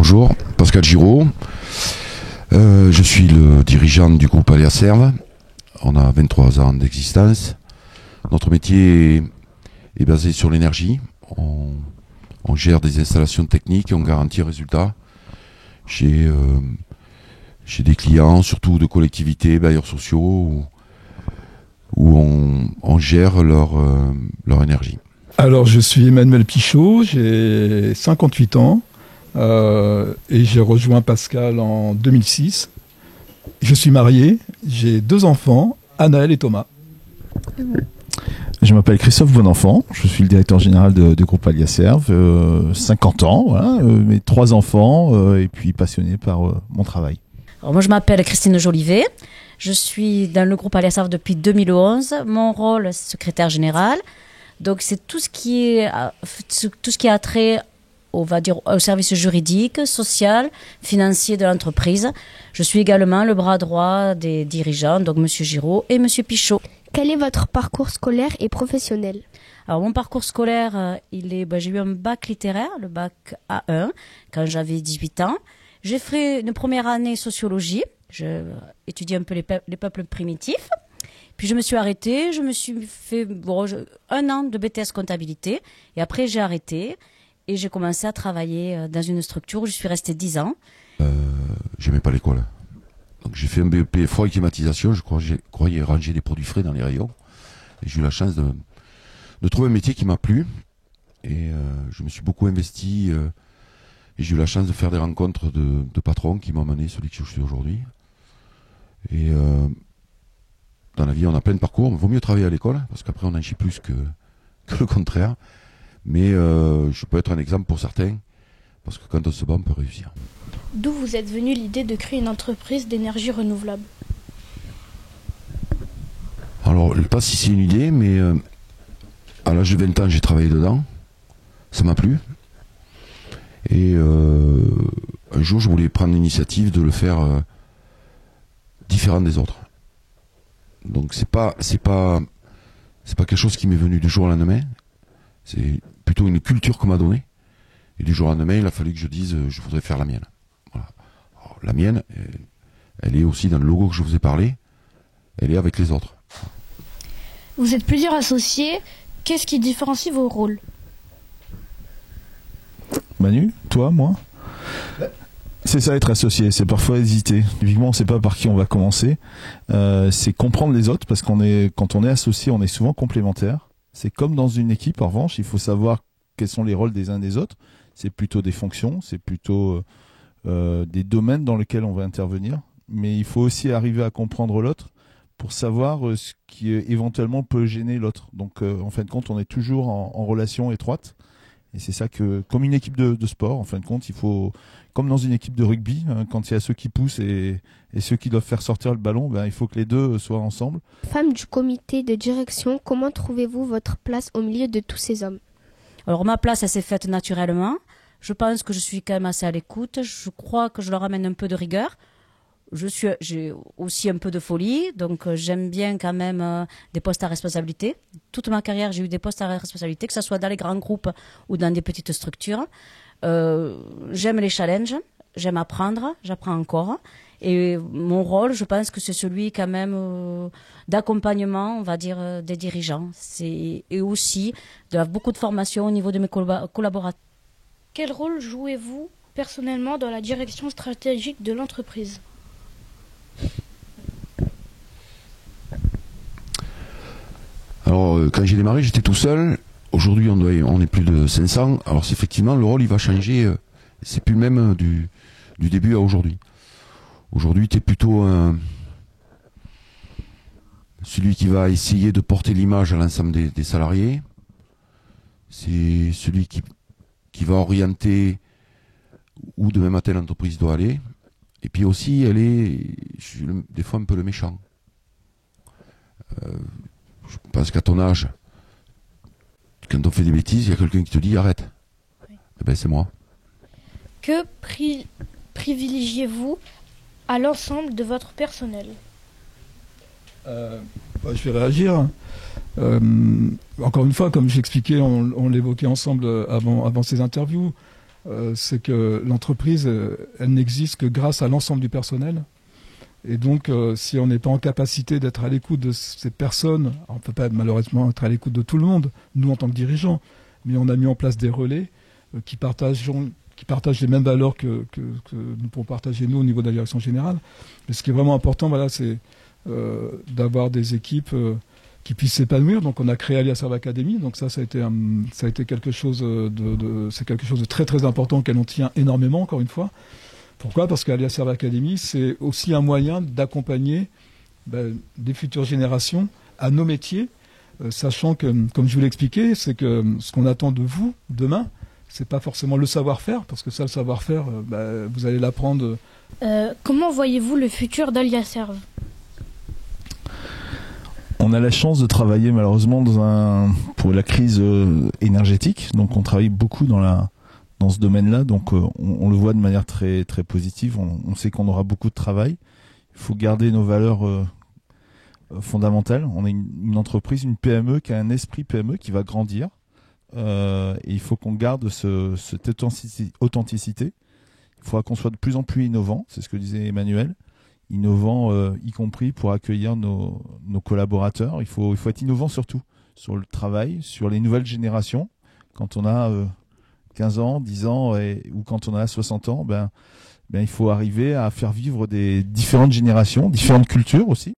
Bonjour, Pascal Giraud. Je suis le dirigeant du groupe Aléa Serve. On a 23 ans d'existence. Notre métier est basé sur l'énergie. On gère des installations techniques et on garantit un résultat chez des clients, surtout de collectivités, bailleurs sociaux, où on gère leur énergie. Alors, je suis Emmanuel Pichot, j'ai 58 ans et j'ai rejoint Pascal en 2006. Je suis marié, j'ai 2 enfants, Anaël et Thomas. Je m'appelle Christophe Bonenfant, je suis le directeur général du groupe Aléa Serve, 50 ans, voilà, mes 3 enfants et puis passionné par mon travail. Alors moi je m'appelle Christine Jolivet, je suis dans le groupe Aléa Serve depuis 2011, mon rôle c'est secrétaire général, donc c'est tout ce qui a trait on va dire, au service juridique, social, financier de l'entreprise. Je suis également le bras droit des dirigeants, donc M. Giraud et M. Pichot. Quel est votre parcours scolaire et professionnel ? Alors mon parcours scolaire, j'ai eu un bac littéraire, le bac A1, quand j'avais 18 ans. J'ai fait une première année sociologie, j'ai étudié un peu les peuples primitifs. Puis je me suis arrêtée, je me suis fait 1 an de BTS comptabilité, et après j'ai arrêté. Et j'ai commencé à travailler dans une structure où je suis restée 10 ans. J'aimais pas l'école. Donc j'ai fait un BEP froid et climatisation. Je croyais ranger des produits frais dans les rayons. Et j'ai eu la chance de trouver un métier qui m'a plu. Et je me suis beaucoup investi. Et j'ai eu la chance de faire des rencontres de patrons qui m'ont mené celui que je suis aujourd'hui. Et dans la vie, on a plein de parcours. Il vaut mieux travailler à l'école, parce qu'après, on en chie plus que le contraire. Mais je peux être un exemple pour certains, parce que quand on se bat, on peut réussir. D'où vous êtes venue l'idée de créer une entreprise d'énergie renouvelable ? Alors, je ne sais pas si c'est une idée, mais à l'âge de 20 ans, j'ai travaillé dedans. Ça m'a plu. Et un jour, je voulais prendre l'initiative de le faire différent des autres. Donc, c'est pas quelque chose qui m'est venu du jour au lendemain. C'est plutôt une culture qu'on m'a donnée. Et du jour au lendemain, il a fallu que je dise je voudrais faire la mienne. Voilà. Alors, la mienne, elle est aussi dans le logo que je vous ai parlé. Elle est avec les autres. Vous êtes plusieurs associés. Qu'est-ce qui différencie vos rôles ? Manu, toi, moi ? C'est ça être associé, c'est parfois hésiter. Typiquement, on ne sait pas par qui on va commencer. C'est comprendre les autres, parce quand on est associé, on est souvent complémentaires. C'est comme dans une équipe, en revanche, il faut savoir quels sont les rôles des uns des autres. C'est plutôt des fonctions, c'est plutôt des domaines dans lesquels on va intervenir. Mais il faut aussi arriver à comprendre l'autre pour savoir ce qui éventuellement peut gêner l'autre. Donc, en fin de compte, on est toujours en relation étroite. Et c'est ça que, comme une équipe de sport, en fin de compte, il faut, comme dans une équipe de rugby, quand il y a ceux qui poussent et ceux qui doivent faire sortir le ballon, il faut que les deux soient ensemble. Femme du comité de direction, comment trouvez-vous votre place au milieu de tous ces hommes ? Alors ma place, elle s'est faite naturellement. Je pense que je suis quand même assez à l'écoute. Je crois que je leur amène un peu de rigueur. J'ai aussi un peu de folie, donc j'aime bien quand même des postes à responsabilité. Toute ma carrière, j'ai eu des postes à responsabilité, que ce soit dans les grands groupes ou dans des petites structures. J'aime les challenges, j'aime apprendre, j'apprends encore. Et mon rôle, je pense que c'est celui quand même d'accompagnement, on va dire, des dirigeants. Et aussi beaucoup de formation au niveau de mes collaborateurs. Quel rôle jouez-vous personnellement dans la direction stratégique de l'entreprise ? Alors, quand j'ai démarré, j'étais tout seul. Aujourd'hui, on est plus de 500. Alors, effectivement, le rôle, il va changer. C'est plus le même du début à aujourd'hui. Aujourd'hui, tu es plutôt celui qui va essayer de porter l'image à l'ensemble des salariés. C'est celui qui va orienter où demain matin l'entreprise doit aller. Et puis aussi, je suis des fois un peu le méchant. Je pense qu'à ton âge, quand on fait des bêtises, il y a quelqu'un qui te dit arrête. Oui. Eh ben c'est moi. Que privilégiez-vous à l'ensemble de votre personnel ? Je vais réagir. Encore une fois, comme j'expliquais, on l'évoquait ensemble avant ces interviews. c'est que l'entreprise, elle n'existe que grâce à l'ensemble du personnel. Et donc, si on n'est pas en capacité d'être à l'écoute de ces personnes, on ne peut pas malheureusement être à l'écoute de tout le monde, nous en tant que dirigeants, mais on a mis en place des relais qui partagent les mêmes valeurs que nous pouvons partager nous au niveau de la direction générale. Mais ce qui est vraiment important, voilà, c'est d'avoir des équipes qui puissent s'épanouir. Donc, on a créé Alia Serve Academy. Donc ça a été quelque chose c'est quelque chose de très très important auquel on tient énormément, encore une fois. Pourquoi ? Parce qu'Alia Serve Academy, c'est aussi un moyen d'accompagner des futures générations à nos métiers, sachant que, comme je vous l'ai expliqué, c'est que ce qu'on attend de vous demain, c'est pas forcément le savoir-faire, parce que ça, le savoir-faire, vous allez l'apprendre. Comment voyez-vous le futur d'Alia Serve ? On a la chance de travailler malheureusement pour la crise énergétique, donc on travaille beaucoup dans ce domaine-là, donc on le voit de manière très très positive. On sait qu'on aura beaucoup de travail. Il faut garder nos valeurs fondamentales. On est une entreprise, une PME qui a un esprit PME qui va grandir. Et il faut qu'on garde cette authenticité. Il faudra qu'on soit de plus en plus innovant, c'est ce que disait Emmanuel. Innovant, y compris pour accueillir nos collaborateurs. Il faut être innovant surtout sur le travail, sur les nouvelles générations. Quand on a 15 ans, 10 ans ou quand on a 60 ans, il faut arriver à faire vivre des différentes générations, différentes cultures aussi.